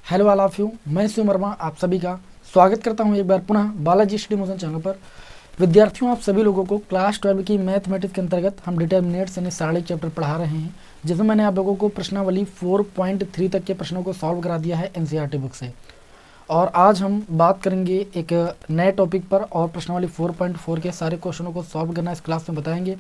Hello all of you, मैं शिव वर्मा आप सभी का स्वागत करता हूं एक बार पुनः बालाजी स्टडी मोशन चैनल पर। विद्यार्थियों, आप सभी लोगों को क्लास 12 की मैथमेटिक्स के अंतर्गत हम डिटर्मिनेंट्स यानी सारणिक चैप्टर पढ़ा रहे हैं, जिसमें मैंने आप लोगों को प्रश्नावली 4.3 तक के प्रश्नों को सॉल्व करा दिया है एनसीईआरटी बुक से। और आज हम बात करेंगे एक नए टॉपिक पर और प्रश्नावली 4.4 के सारे क्वेश्चनों को सॉल्व करना इस क्लास में बताएंगे।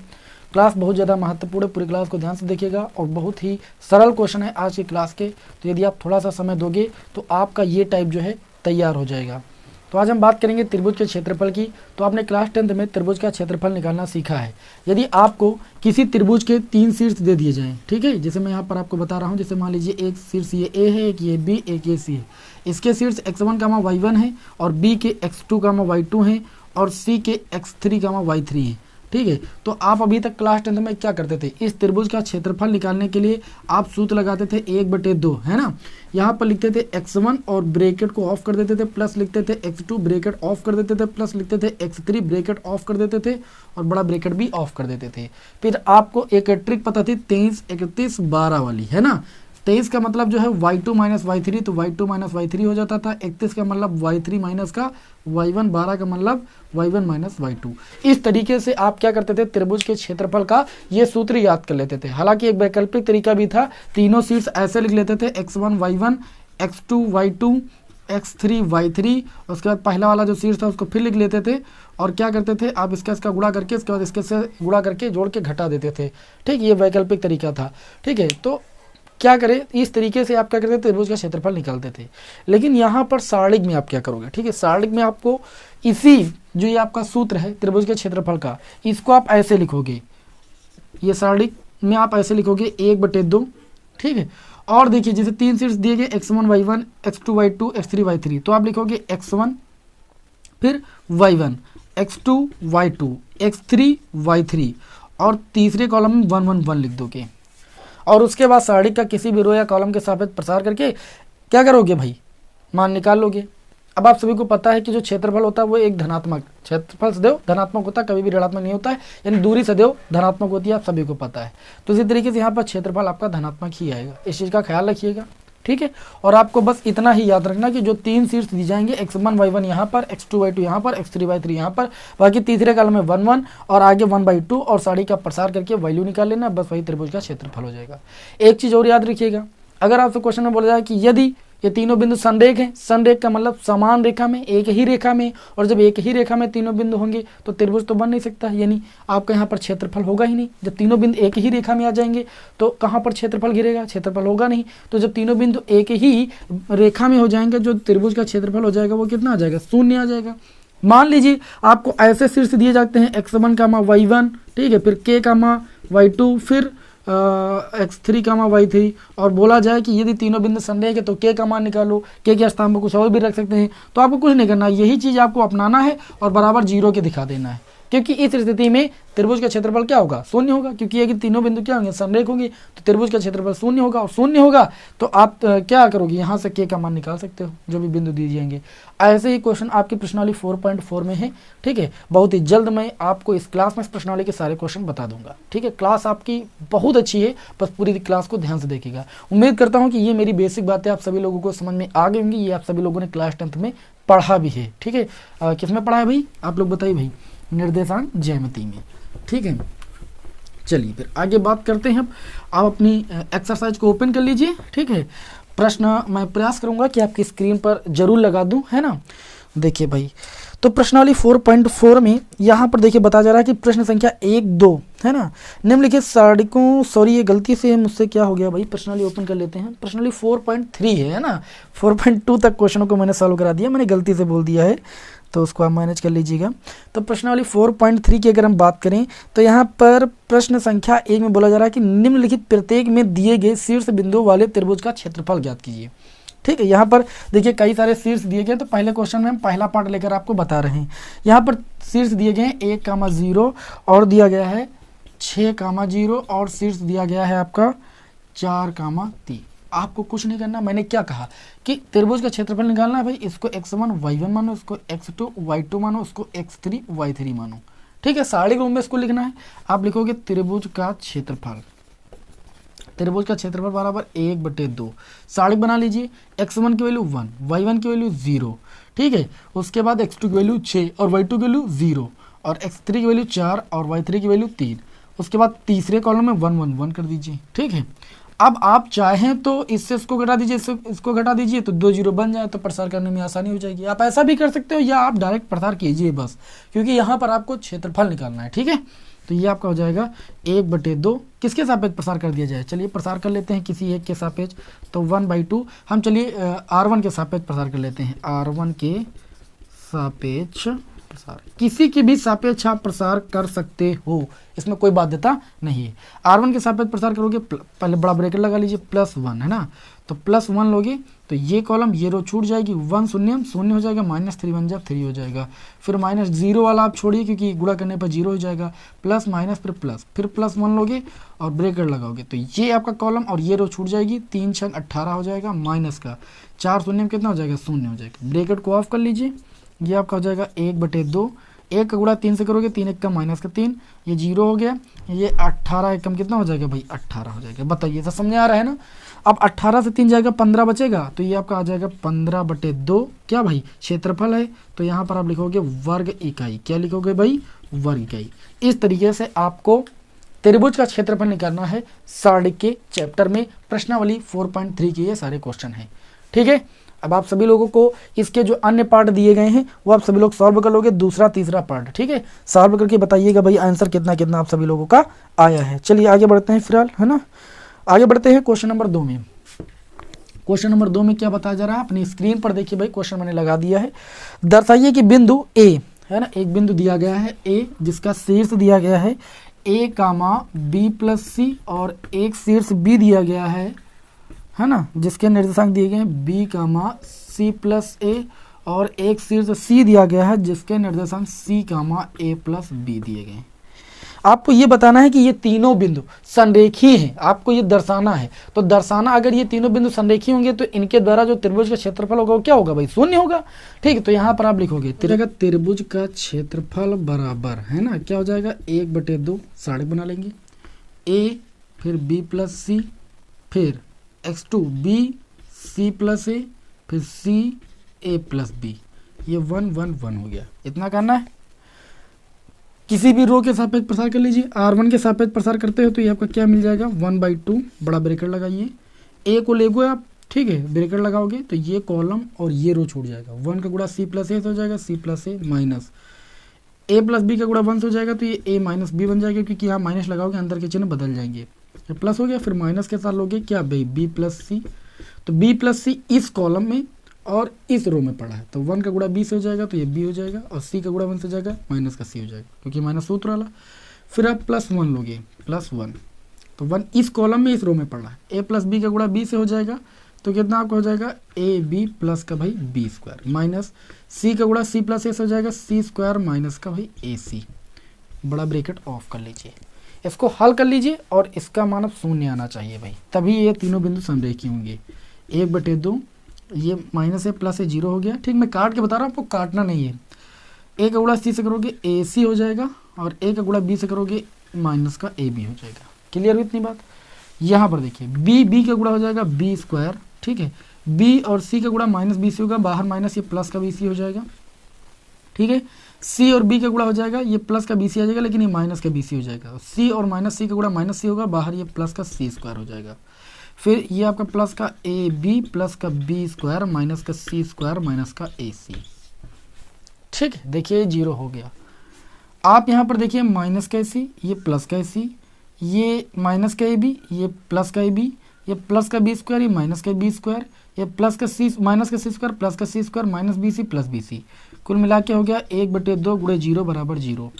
क्लास बहुत ज़्यादा महत्वपूर्ण है, पूरी क्लास को ध्यान से देखिएगा और बहुत ही सरल क्वेश्चन है आज की क्लास के। तो यदि आप थोड़ा सा समय दोगे तो आपका ये टाइप जो है तैयार हो जाएगा। तो आज हम बात करेंगे त्रिभुज के क्षेत्रफल की। तो आपने क्लास 10th में त्रिभुज का क्षेत्रफल निकालना सीखा है। यदि आपको किसी त्रिभुज के 3 शीर्ष दे दिए जाएं, ठीक है, जैसे मैं यहाँ पर आपको बता रहा हूँ, जैसे मान लीजिए एक शीर्ष ये ए है, एक ये बी, एक ये सी है। इसके शीर्ष x1, y1 है और b के x2, y2 हैं और c के x3, y3 हैं। ठीक है, तो आप अभी तक क्लास 10th में क्या करते थे, इस त्रिभुज का क्षेत्रफल निकालने के लिए आप सूत्र लगाते थे 1/2, है ना। यहाँ पर लिखते थे x1 और ब्रैकेट को ऑफ कर देते थे, प्लस लिखते थे x2, ब्रैकेट ऑफ कर देते थे, प्लस लिखते थे x3, ब्रैकेट ऑफ कर देते थे और बड़ा ब्रैकेट भी ऑफ कर देते थे। फिर आपको एक ट्रिक पता थी 23, 31, 12 वाली, है ना। 23 का मतलब जो है y2 माइनस y3, तो y2 माइनस y3 हो जाता था। 31 का मतलब y3 माइनस का y1, 12 का मतलब y1 माइनस y2। इस तरीके से आप क्या करते थे, त्रिभुज के क्षेत्रफल का ये सूत्र याद कर लेते थे। हालांकि एक वैकल्पिक तरीका भी था, तीनों शीर्ष ऐसे लिख लेते थे x1 y1, x2 y2, x3 y3। उसके बाद पहला वाला जो शीर्ष था उसको फिर लिख लेते थे और क्या करते थे, आप इसका गुणा करके इसके बाद इसके से गुणा करके जोड़ के घटा देते थे। ठीक, ये वैकल्पिक तरीका था। ठीक है, तो क्या करें, इस तरीके से आप क्या करते थे, त्रिभुज का क्षेत्रफल निकालते थे। लेकिन यहाँ पर सारणिक में आप क्या करोगे, ठीक है, सारणिक में आपको इसी जो ये आपका सूत्र है त्रिभुज के क्षेत्रफल का, इसको आप ऐसे लिखोगे, ये सारणिक में आप ऐसे लिखोगे 1/2। ठीक है, और देखिए जैसे 3 शीर्ष दिए गए x1 y1, x2 y2, x3 y3, तो आप लिखोगे x1 फिर y1, x2 y2, x3 y3 और तीसरे कॉलम में 1 1 1 लिख दोगे। और उसके बाद सारणिक का किसी भी रो या कॉलम के सापेक्ष प्रसार करके क्या करोगे भाई, मान निकाल लोगे। अब आप सभी को पता है कि जो क्षेत्रफल होता है वो एक धनात्मक, क्षेत्रफल सदैव धनात्मक होता है, कभी भी ऋणात्मक नहीं होता है, यानी दूरी सदैव धनात्मक होती है, आप सभी को पता है। तो इसी तरीके से यहाँ पर क्षेत्रफल आपका धनात्मक ही आएगा, इस चीज़ का ख्याल रखिएगा। ठीक है, और आपको बस इतना ही याद रखना कि जो 3 शीर्ष दी जाएंगे x1 y1 यहाँ पर, x2 y2 यहाँ पर, x3 y3 यहाँ पर, बाकी तीसरे काल में 1 1 और आगे 1/2 और साड़ी का प्रसार करके वैल्यू निकाल लेना, बस वही त्रिभुज का क्षेत्रफल हो जाएगा। एक चीज़ और याद रखिएगा, अगर आपसे क्वेश्चन में बोला जाए कि यदि ये तीनों बिंदु संरेख हैं, संरेख का मतलब समान रेखा में, एक ही रेखा में, और जब एक ही रेखा में तीनों बिंदु होंगे तो त्रिभुज तो बन नहीं सकता, यानी आपका यहाँ पर क्षेत्रफल होगा ही नहीं। जब तीनों बिंदु एक ही रेखा में आ जाएंगे तो कहाँ पर क्षेत्रफल गिरेगा, क्षेत्रफल होगा नहीं। तो जब तीनों बिंदु एक ही रेखा में हो जाएंगे, जो त्रिभुज का क्षेत्रफल हो जाएगा वो कितना आ जाएगा, 0 आ जाएगा। मान लीजिए आपको ऐसे शीर्ष दिए जाते हैं x1, y1, ठीक है, फिर k, y2, फिर x3, y3, और बोला जाए कि यदि तीनों बिंदु संरेख है तो k का मान निकालो, k के स्थान पर कुछ और भी रख सकते हैं। तो आपको कुछ नहीं करना, यही चीज़ आपको अपनाना है और बराबर 0 के दिखा देना है, क्योंकि इस स्थिति में त्रिभुज का क्षेत्रफल क्या होगा, 0 होगा, क्योंकि ये तीनों बिंदु क्या होंगे, संरेख होंगे, तो त्रिभुज का क्षेत्रफल 0 होगा। और 0 होगा तो आप क्या करोगे, यहाँ से k का मान निकाल सकते हो, जो भी बिंदु दिए जाएंगे। ऐसे ही क्वेश्चन आपकी प्रश्नावली 4.4 में है। ठीक है, बहुत ही जल्द मैं आपको इस क्लास में इस प्रश्नावली के सारे क्वेश्चन बता दूंगा। ठीक है, क्लास आपकी बहुत अच्छी है, बस पूरी क्लास को ध्यान से देखिएगा। उम्मीद करता हूँ कि ये मेरी बेसिक बातें आप सभी लोगों को समझ में आ गई होंगी, ये आप सभी लोगों ने क्लास 10th में पढ़ा भी है। ठीक है, किस में पढ़ा है भाई, आप लोग बताइए भाई, निर्देशांक ज्यामिति में। ठीक है, चलिए फिर आगे बात करते हैं। आप अपनी एक्सरसाइज को ओपन कर लीजिए। ठीक है, प्रश्न मैं प्रयास करूंगा कि आपकी स्क्रीन पर जरूर लगा दूं, है ना। देखिए भाई, तो प्रश्नावली 4.4 में यहाँ पर देखिए बताया जा रहा है कि प्रश्न संख्या 1, 2, है ना, निम्नलिखित सारणिकों, सॉरी ये गलती से मुझसे क्या हो गया भाई, प्रश्नावली ओपन कर लेते हैं। प्रश्नावली 4.3 है ना, 4.2 तक क्वेश्चनों को मैंने सॉल्व करा दिया, मैंने गलती से बोल दिया है, तो उसको आप मैनेज कर लीजिएगा। तो प्रश्नावली 4.3 की अगर हम बात करें तो यहाँ पर प्रश्न संख्या 1 में बोला जा रहा है कि निम्नलिखित प्रत्येक में दिए गए शीर्ष बिंदु वाले त्रिभुज का क्षेत्रफल ज्ञात कीजिए। ठीक है, यहाँ पर देखिए कई सारे शीर्ष दिए गए, तो पहले क्वेश्चन में हम पहला पार्ट लेकर आपको बता रहे हैं। यहाँ पर शीर्ष दिए गए हैं 1, 0 और दिया गया है 6, 0 और शीर्ष दिया गया है आपका 4, 3। आपको कुछ नहीं करना, मैंने क्या कहा कि त्रिभुज का क्षेत्रफल निकालना है भाई, इसको x1 y1 मानो, इसको x2 y2 मानो, इसको x3 y3 मानो। ठीक है, सारणिक रूप में इसको लिखना है। आप लिखोगे त्रिभुज का क्षेत्रफल, त्रिभुज का क्षेत्रफल बराबर 1/2। साड़ी बना लीजिए, x1 की वैल्यू 1, y1 की वैल्यू 0, ठीक है। उसके बाद x2 की वैल्यू 6 और y2 की वैल्यू 0 और x3 की वैल्यू 4 और y3 की वैल्यू 3। उसके बाद तीसरे कॉलम में 1 1 1 कर दीजिए, ठीक है। अब आप चाहें तो इससे इसको घटा दीजिए, इसको घटा दीजिए तो 2 0 बन जाए, तो प्रसार करने में आसानी हो जाएगी। आप ऐसा भी कर सकते हो या आप डायरेक्ट प्रसार कीजिए बस, क्योंकि यहाँ पर आपको क्षेत्रफल निकालना है, ठीक है। तो ये आपका हो जाएगा 1/2। किसके सापेक्ष प्रसार कर दिया जाए, चलिए प्रसार कर लेते हैं किसी एक के सापेक्ष, तो 1/2 हम चलिए R1 के सापेक्ष प्रसार कर लेते हैं। R1 के सापेक्ष प्रसार, किसी के भी सापेक्ष आप प्रसार कर सकते हो, इसमें कोई बाध्यता नहीं है। R1 के सापेक्ष प्रसार करोगे, पहले बड़ा ब्रैकेट लगा लीजिए, +1 है ना, तो +1 लोगे तो ये कॉलम ये रो छूट जाएगी, 1 0 0 हो जाएगा, -3 बन जाए 3 हो जाएगा। फिर -0 वाला आप छोड़िए क्योंकि गुणा करने पर 0 हो जाएगा, प्लस माइनस फिर प्लस, फिर +1 लोगे और ब्रैकेट लगाओगे तो ये आपका कॉलम और ये रो छूट जाएगी, 3 6 18 हो जाएगा, माइनस का 4 0 में कितना हो जाएगा, 0 हो जाएगा। ब्रैकेट को ऑफ कर लीजिए, ये आपका हो जाएगा 1/2। 1 का गुणा 3 से करोगे, 3 1 का -3, ये 0 हो गया। ये 18 1 कितना हो जाएगा भाई, 18 हो जाएगा। बताइए, सब समझ आ रहा है ना। अब 18 से 3 जाएगा, 15 बचेगा, तो ये आपका आ जाएगा 15/2। क्या भाई, क्षेत्रफल है, तो यहाँ पर आप लिखोगे वर्ग इकाई। क्या लिखोगे भाई, वर्ग इकाई। इस तरीके से आपको त्रिभुज का क्षेत्रफल निकालना है। सारणी के चैप्टर में प्रश्नावली 4.3 के ये सारे क्वेश्चन हैं, ठीक है। अब आप सभी लोगों को इसके जो अन्य पार्ट दिए गए हैं वो आप सभी लोग सॉल्व कर लोगे, दूसरा तीसरा पार्ट, ठीक है। सॉल्व करके बताइएगा भाई आंसर कितना कितना आप सभी लोगों का आया है। चलिए आगे बढ़ते हैं फिलहाल, है ना। आगे बढ़ते हैं क्वेश्चन नंबर 2 में। क्वेश्चन नंबर 2 में क्या बताया जा रहा है, अपनी स्क्रीन पर देखिए भाई, क्वेश्चन मैंने लगा दिया है। दर्शाइए कि बिंदु ए है ना, एक बिंदु दिया गया है ए, जिसका शीर्ष दिया गया है a, b+c और एक शीर्ष b दिया गया है ना, जिसके निर्देशांक दिए गए हैं b, c+a और एक शीर्ष c दिया गया है जिसके निर्देशांक c, a+b दिए गए हैं। आपको ये बताना है कि ये तीनों बिंदु संरेखीय हैं, आपको ये दर्शाना है। तो दर्शाना, अगर ये तीनों बिंदु संरेखीय होंगे तो इनके द्वारा जो त्रिभुज का क्षेत्रफल होगा वो क्या होगा भाई, 0 होगा, ठीक है। तो यहाँ पर आप लिखोगे त्रिभुज का क्षेत्रफल बराबर है ना, क्या हो जाएगा 1/2। साड़ी बना लेंगे, a फिर b+c फिर x2 b c+a फिर c a+b, ये 1 1 1 हो गया। इतना करना है। किसी भी रो के सापेक्ष प्रसार कर लीजिए। R1 के सापेक्ष प्रसार करते हो तो ये आपका क्या मिल जाएगा, 1/2। बड़ा ब्रैकेट लगाइए, a को लेगो आप, ठीक है, ब्रैकेट लगाओगे तो ये कॉलम और ये रो छूट जाएगा। 1 का गुणा c+a हो जाएगा, c+a माइनस a+b का गुणा 1 हो जाएगा, तो ये a-b बन जाएगा, क्योंकि यहाँ माइनस लगाओगे अंदर के चिन्ह बदल जाएंगे। ये प्लस हो गया, फिर माइनस के साथ लोगे क्या भाई, b+c। तो b+c इस कॉलम में और इस रो में पड़ा है, तो 1 का गुणा b से हो जाएगा तो ये b हो जाएगा, और c का गुणा 1 से हो जाएगा, माइनस का c हो जाएगा, क्योंकि माइनस सूत्र वाला। फिर आप +1 लोगे, +1, तो 1 इस कॉलम में इस रो में पड़ा है। a+b का गुणा b से हो जाएगा, तो कितना आपका हो जाएगा ab प्लस का भाई b² माइनस c का गुणा c+a से हो जाएगा, c² माइनस का भाई ac। बड़ा ब्रैकेट ऑफ कर लीजिए, इसको हल कर लीजिए और इसका मान अब 0 आना चाहिए भाई, तभी ये तीनों बिंदु संरेखीय होंगे। 1/2, ये माइनस है प्लस है 0 हो गया, ठीक। मैं काट के बता रहा हूँ, आपको काटना नहीं है। a का गुणा c से करोगे ac हो जाएगा, और a का गुणा b से करोगे माइनस का ab हो जाएगा। क्लियर हुई इतनी बात। यहाँ पर देखिए b का गुणा हो जाएगा b², ठीक है। b और c का गुणा -bc होगा, बाहर माइनस, ये प्लस का bc हो जाएगा, ठीक है। c और b का गुणा हो जाएगा, ये प्लस का bc आ जाएगा, लेकिन ये माइनस का bc हो जाएगा। c और -c का गुणा -c होगा, बाहर ये प्लस का c² हो जाएगा। फिर ये आपका प्लस का ab प्लस का b² माइनस का c² माइनस का ac, ठीक है। देखिए 0 हो गया। आप यहाँ पर देखिए माइनस का ac, ये प्लस का ac, ये माइनस का ab, ये प्लस का ab, ये प्लस का b², ये माइनस का b², ये प्लस का c माइनस का c² प्लस का c² minus bc plus bc। कुल मिला के हो गया 1/2 गुणे 0 बराबर 0।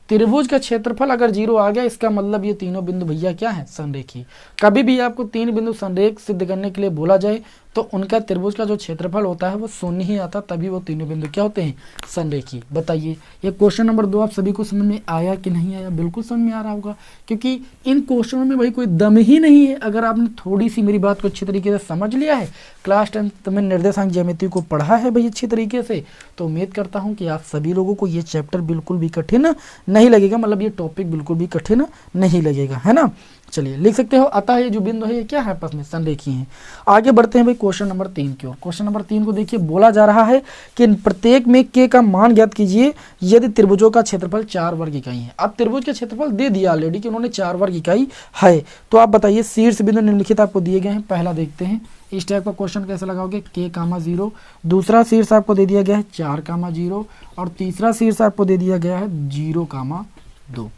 त्रिभुज का क्षेत्रफल अगर 0 आ गया, इसका मतलब ये तीनों बिंदु भैया क्या है, संरेखी। कभी भी आपको 3 बिंदु संरेख सिद्ध करने के लिए बोला जाए तो उनका त्रिभुज का जो क्षेत्रफल होता है वो 0 ही आता, तभी वो तीनों बिंदु क्या होते हैं, संरेखी। बताइए ये क्वेश्चन नंबर 2 आप सभी को समझ में आया कि नहीं आया। बिल्कुल समझ में आ रहा होगा, क्योंकि इन क्वेश्चनों में भाई कोई दम ही नहीं है। अगर आपने थोड़ी सी मेरी बात को अच्छी तरीके से समझ लिया है, क्लास 10 में निर्देशांक ज्यामिति को पढ़ा है भाई अच्छी तरीके से, तो उम्मीद करता हूँ कि आप सभी लोगों को ये चैप्टर बिल्कुल भी कठिन नहीं लगेगा, मतलब ये टॉपिक बिल्कुल भी कठिन नहीं लगेगा, है ना। चलिए लिख सकते हो, अतः ये जो बिंदु है ये क्या है, आपस में संरेखीय है। आगे बढ़ते हैं भाई क्वेश्चन नंबर 3 की ओर। क्वेश्चन नंबर 3 को देखिए, बोला जा रहा है कि प्रत्येक में के का मान ज्ञात कीजिए यदि त्रिभुजों का क्षेत्रफल 4 वर्ग इकाई है। अब त्रिभुज का क्षेत्रफल दे दिया ऑलरेडी कि उन्होंने 4 वर्ग इकाई है, तो आप बताइए शीर्ष बिंदु निम्नलिखित आपको दिए गए हैं। पहला देखते हैं इस टाइप का क्वेश्चन कैसे लगाओगे, k, 0। दूसरा शीर्ष आपको दे दिया गया है 4, 0 और तीसरा शीर्ष आपको दे दिया गया है 0, 2।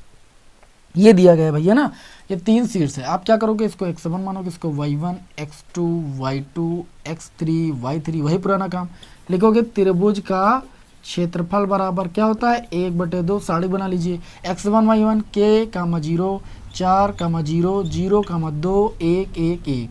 ये दिया गया है भैया ना, ये 3 शीर्ष है। आप क्या करोगे, इसको x1 मानोगे, इसको y1, x2, y2, x3, y3, वही पुराना काम लिखोगे। त्रिभुज का क्षेत्रफल बराबर क्या होता है, 1/2 साड़ी बना लीजिए। x1 y1 k, 0, 4, 0, 0, 2, 1, 1, 1।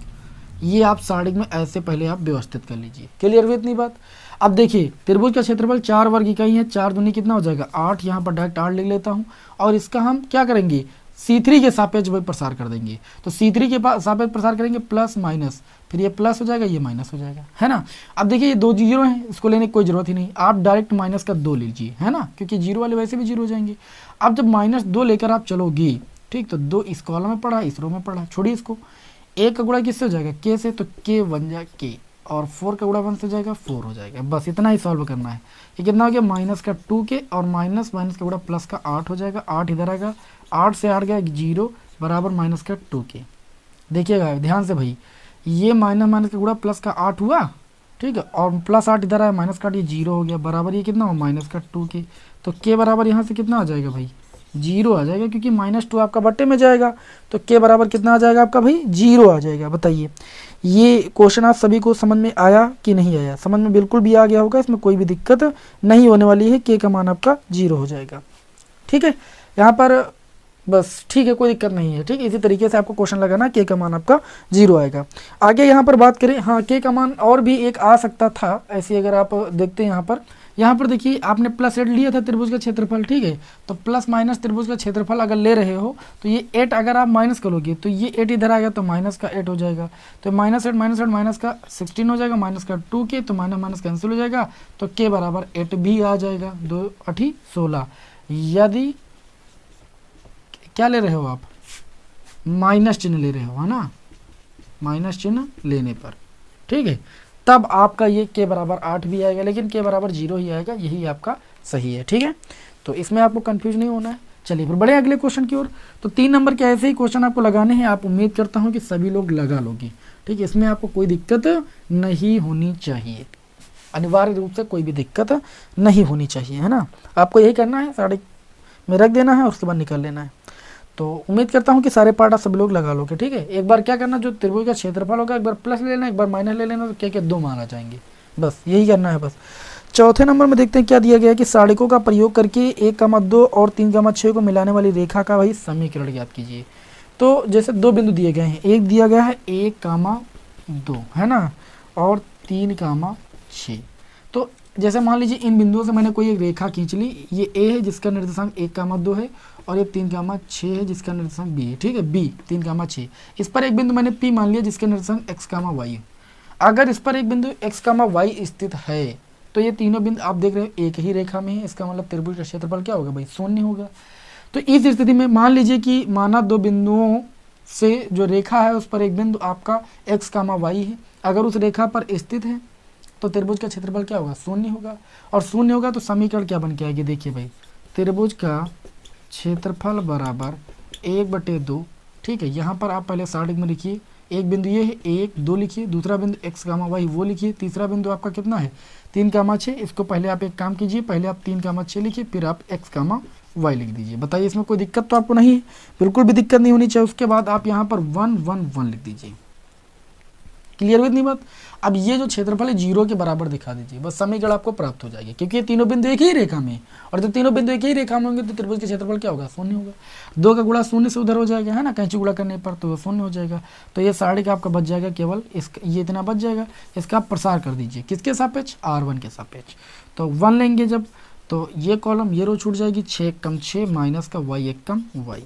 ये आप साड़ी में ऐसे पहले आप व्यवस्थित कर लीजिए। क्लियर हुई इतनी बात। अब देखिए त्रिभुज का क्षेत्रफल 4 वर्ग इकाई है, 4 दूनी कितना हो जाएगा 8, यहाँ पर डायरेक्ट 8 लिख लेता हूँ। और इसका हम क्या करेंगे, C3 के सापेक्ष वही प्रसार कर देंगे। तो C3 के सापेक्ष प्रसार करेंगे प्लस माइनस, फिर ये प्लस हो जाएगा, ये माइनस हो जाएगा, है ना। अब देखिए ये 2 जीरो हैं, इसको लेने की कोई जरूरत ही नहीं, आप डायरेक्ट माइनस का 2 लीजिए, है ना, क्योंकि जीरो वाले वैसे भी जीरो हो जाएंगे। अब जब -2 लेकर आप चलोगे, ठीक, तो 2 इस कॉलम में पड़ा, इस रो में पड़ा, छोड़िए इसको। 1 का गुणा किससे हो जाएगा, k से, तो k बन जाए k, और 4 का गुणा 1 से जाएगा 4 हो जाएगा। बस इतना ही सॉल्व करना है। ये कितना हो गया, -2k और माइनस का गुणा प्लस का 8 हो जाएगा। 8 इधर आएगा, 8 से 8 गया 0 बराबर -2k। देखिएगा ध्यान से भाई, ये माइनस का गुणा प्लस का 8 हुआ, ठीक है, और प्लस 8 इधर आया, माइनस का 0 हो गया, बराबर ये कितना हो -2k। तो k बराबर यहाँ से कितना आ जाएगा भाई, 0 आ जाएगा, क्योंकि -2 आपका बट्टे में जाएगा, तो k बराबर कितना आ जाएगा आपका भाई, 0 आ जाएगा। बताइए ये क्वेश्चन आप सभी को समझ में आया कि नहीं आया, समझ में बिल्कुल भी आ गया होगा, इसमें कोई भी दिक्कत नहीं होने वाली है, k का मान आपका 0 हो जाएगा। ठीक है, यहाँ पर बस ठीक है, कोई दिक्कत नहीं है। ठीक, इसी तरीके से आपको क्वेश्चन लगाना, k का मान आपका 0 आएगा। आगे यहाँ पर बात करें, हाँ k का मान और भी एक आ सकता था ऐसे, अगर आप देखते हैं यहाँ पर देखिए आपने +8 लिया था त्रिभुज का क्षेत्रफल, ठीक है, तो प्लस माइनस त्रिभुज का क्षेत्रफल अगर ले रहे हो तो ये 8 अगर आप माइनस करोगे तो ये 8 इधर आएगा, तो माइनस का 8 हो जाएगा, तो -8 माइनस का 16 हो जाएगा, माइनस का 2k, तो माइनस कैंसिल हो जाएगा, तो k बराबर 8 भी आ जाएगा, 2 8 16। यदि क्या ले रहे हो आप, माइनस चिन्ह ले रहे हो, है ना, माइनस चिन्ह लेने पर, ठीक है, तब आपका ये k बराबर 8 भी आएगा, लेकिन k बराबर 0 ही आएगा, यही आपका सही है। ठीक है, तो इसमें आपको कंफ्यूज नहीं होना है। चलिए फिर बढ़े अगले क्वेश्चन की ओर। तो 3 नंबर के ऐसे ही क्वेश्चन आपको लगाने हैं, आप उम्मीद करता हूं कि सभी लोग लगा लोगे। ठीक है, इसमें आपको कोई दिक्कत नहीं होनी चाहिए, अनिवार्य रूप से कोई भी दिक्कत नहीं होनी चाहिए, है ना। आपको यही करना है, साड़ी में रख देना है और उसके बाद निकाल लेना है। तो उम्मीद करता हूँ कि सारे पार्ट आप सभी लोग लगा लोगे। ठीक है, एक बार क्या करना, जो त्रिभुज का क्षेत्रफल होगा एक बार प्लस ले लेना, एक बार माइनस ले लेना, तो क्या 2 मान आ जाएंगे, बस यही करना है बस। चौथे नंबर में देखते हैं क्या दिया गया है कि साड़िकों का प्रयोग करके 1,2 और 3,6 को मिलाने वाली रेखा का भाई समीकरण ज्ञात कीजिए। तो जैसे 2 बिंदु दिए गए हैं, एक दिया गया है 1,2, है ना, और 3,6। तो जैसे मान लीजिए इन बिंदुओं से मैंने कोई एक रेखा खींच ली, ये A है जिसका निर्देशांक 1,2 है, और ये 3,6 है जिसका निर्देशांक B है। ठीक है, B 3,6। इस पर एक बिंदु मैंने P मान लिया जिसका निर्देशांक x, y है। अगर इस पर एक बिंदु x, y स्थित है, तो ये तीनों बिंदु आप देख रहे हो एक ही रेखा में है, इसका मतलब त्रिभुज का क्षेत्रफल क्या होगा भाई, 0 होगा। तो इस स्थिति में मान लीजिए कि माना 2 बिंदुओं से जो रेखा है उस पर एक बिंदु आपका x, y है, अगर उस रेखा पर स्थित है तो त्रिभुज का क्षेत्रफल क्या होगा, 0 होगा, और 0 होगा तो समीकरण क्या बन के आएगी, देखिए भाई, त्रिभुज का क्षेत्रफल बराबर 1/2। ठीक है, यहाँ पर आप पहले साइड में लिखिए, एक बिंदु ये है 1, 2 लिखिए, दूसरा बिंदु x, y वो लिखिए, तीसरा बिंदु आपका कितना है 3,6। इसको पहले आप एक काम कीजिए, पहले आप 3,6 लिखिए, फिर आप x, y लिख दीजिए। बताइए इसमें कोई दिक्कत तो आपको नहीं है, बिल्कुल भी दिक्कत नहीं होनी चाहिए। उसके बाद आप यहाँ पर 1, 1, 1 लिख दीजिए। क्लियर हुई इतनी बात। अब ये जो क्षेत्रफल है 0 के बराबर दिखा दीजिए, बस समीकरण आपको प्राप्त हो जाएगी, क्योंकि ये तीनों बिंदु एक ही रेखा में, और जब तीनों बिंदु एक ही रेखा में होंगे तो त्रिभुज के क्षेत्रफल क्या होगा, 0 होगा। 2 का गुणा 0 से उधर हो जाएगा, है ना, कैंची गुणा करने पर तो 0 हो जाएगा। तो ये साड़ी का आपका बच जाएगा केवल ये इतना बच जाएगा, इसका आप प्रसार कर दीजिए किसके सापेक्ष, R1 के सापेक्ष। तो 1 लेंगे जब, तो ये कॉलम ये रो छूट जाएगी, 6 कम 6 माइनस का y 1 कम y,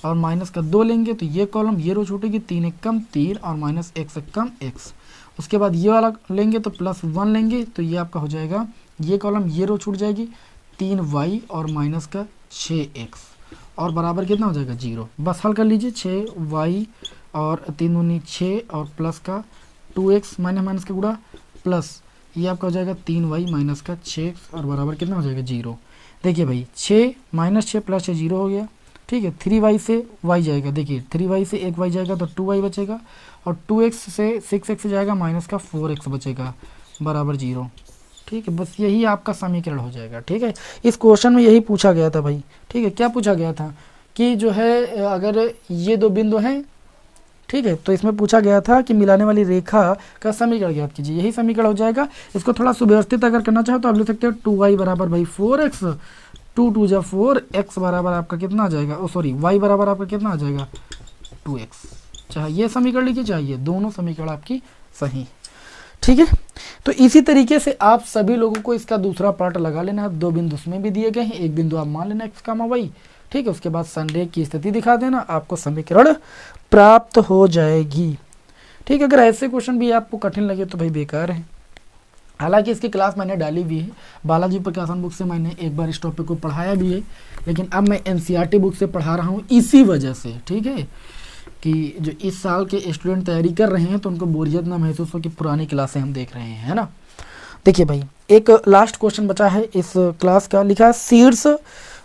और माइनस का 2 लेंगे तो ये कॉलम ये रो छूटेगी, 3 1 कम 3 और माइनस x 1 कम x। उसके बाद ये वाला लेंगे तो +1 लेंगे, तो ये आपका हो जाएगा, ये कॉलम ये रो छूट जाएगी, 3y और माइनस का 6x, और बराबर कितना हो जाएगा 0। बस हल कर लीजिए, 6y और 3 दूनी 6 और प्लस का 2x माइनस माइनस का गुणा प्लस ये आपका हो जाएगा 3y माइनस का 6x और बराबर कितना हो जाएगा 0। देखिए भाई 6 माइनस 6 प्लस 6 0 हो गया, ठीक है। 3y से y जाएगा, देखिए 3y से 1y जाएगा तो 2y बचेगा और 2x से 6x जाएगा माइनस का 4x बचेगा बराबर 0, ठीक है। बस यही आपका समीकरण हो जाएगा, ठीक है। इस क्वेश्चन में यही पूछा गया था भाई, ठीक है। क्या पूछा गया था कि जो है अगर ये दो बिंदु हैं, ठीक है, तो इसमें पूछा गया था कि मिलाने वाली रेखा का समीकरण ज्ञात कीजिए, यही समीकरण हो जाएगा। इसको थोड़ा सुव्यवस्थित अगर करना चाहो तो आप लिख सकते हो 2y बराबर भाई 4x, 2 2 जा 4, x बराबर आपका कितना आ जाएगा, y बराबर आपका कितना आ जाएगा 2x। चाहे ये समीकरण लिखिए चाहिए, दोनों समीकरण आपकी सही, ठीक है। तो इसी तरीके से आप सभी लोगों को इसका दूसरा पार्ट लगा लेना है। 2 बिंदु उसमें भी दिए गए हैं, एक बिंदु आप मान लेना x, y, ठीक है। उसके बाद संरेख की स्थिति दिखा देना, आपको समीकरण प्राप्त हो जाएगी, ठीक है। अगर ऐसे क्वेश्चन भी आपको कठिन लगे तो भाई बेकार है। हालांकि इसकी क्लास मैंने डाली भी है, बालाजी प्रकाशन बुक से मैंने एक बार इस टॉपिक को पढ़ाया भी है, लेकिन अब मैं एनसीईआरटी बुक से पढ़ा रहा हूँ इसी वजह से, ठीक है, कि जो इस साल के स्टूडेंट तैयारी कर रहे हैं तो उनको बोरियत ना महसूस हो कि पुरानी क्लासें हम देख रहे हैं, है ना। देखिए भाई एक लास्ट क्वेश्चन बचा है इस क्लास का, लिखा है शीर्ष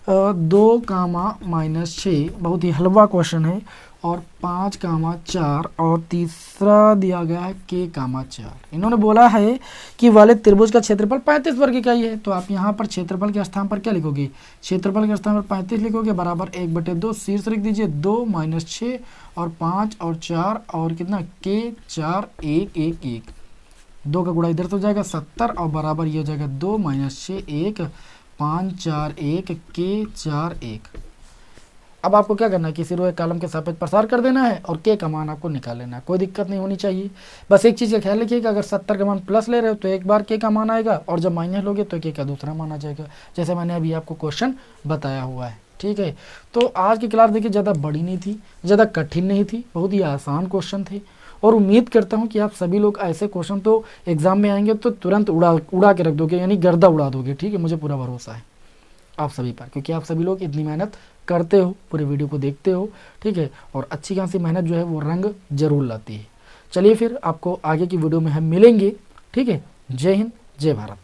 2, -6, बहुत ही हलवा क्वेश्चन है, और 5, 4 और तीसरा दिया गया है k, 4। इन्होंने बोला है कि वाले त्रिभुज का क्षेत्रफल 35 वर्ग इकाई है। तो आप यहाँ पर क्षेत्रफल के स्थान पर क्या लिखोगे, क्षेत्रफल के स्थान पर 35 लिखोगे बराबर 1/2, शीर्ष लिख दीजिए 2 -6 और 5 और 4 और कितना k 4 1 1 1, 2 का गुणा इधर से हो जाएगा 70 और बराबर ये हो जाएगा 2 -6 1 5 4 1 k 4 1। अब आपको क्या करना है, किसी रो कॉलम के सापेक्ष प्रसार कर देना है और के का मान आपको निकाल लेना है, कोई दिक्कत नहीं होनी चाहिए। बस एक चीज़ का ख्याल रखिएगा, अगर 70 का मान प्लस ले रहे हो तो एक बार के का मान आएगा और जब माइनस लोगे तो के का दूसरा मान आ जाएगा, जैसे मैंने अभी आपको क्वेश्चन बताया हुआ है, ठीक है। तो आज की क्लास देखिए ज़्यादा बड़ी नहीं थी, ज़्यादा कठिन नहीं थी, बहुत ही आसान क्वेश्चन थे और उम्मीद करता हूँ कि आप सभी लोग ऐसे क्वेश्चन तो एग्जाम में आएंगे तो तुरंत उड़ा के रख दोगे, यानी गर्दा उड़ा दोगे, ठीक है। मुझे पूरा भरोसा है आप सभी पर, क्योंकि आप सभी लोग इतनी मेहनत करते हो, पूरे वीडियो को देखते हो, ठीक है, और अच्छी खासी मेहनत जो है वो रंग जरूर लाती है। चलिए फिर आपको आगे की वीडियो में हम मिलेंगे, ठीक है। जय हिंद, जय भारत।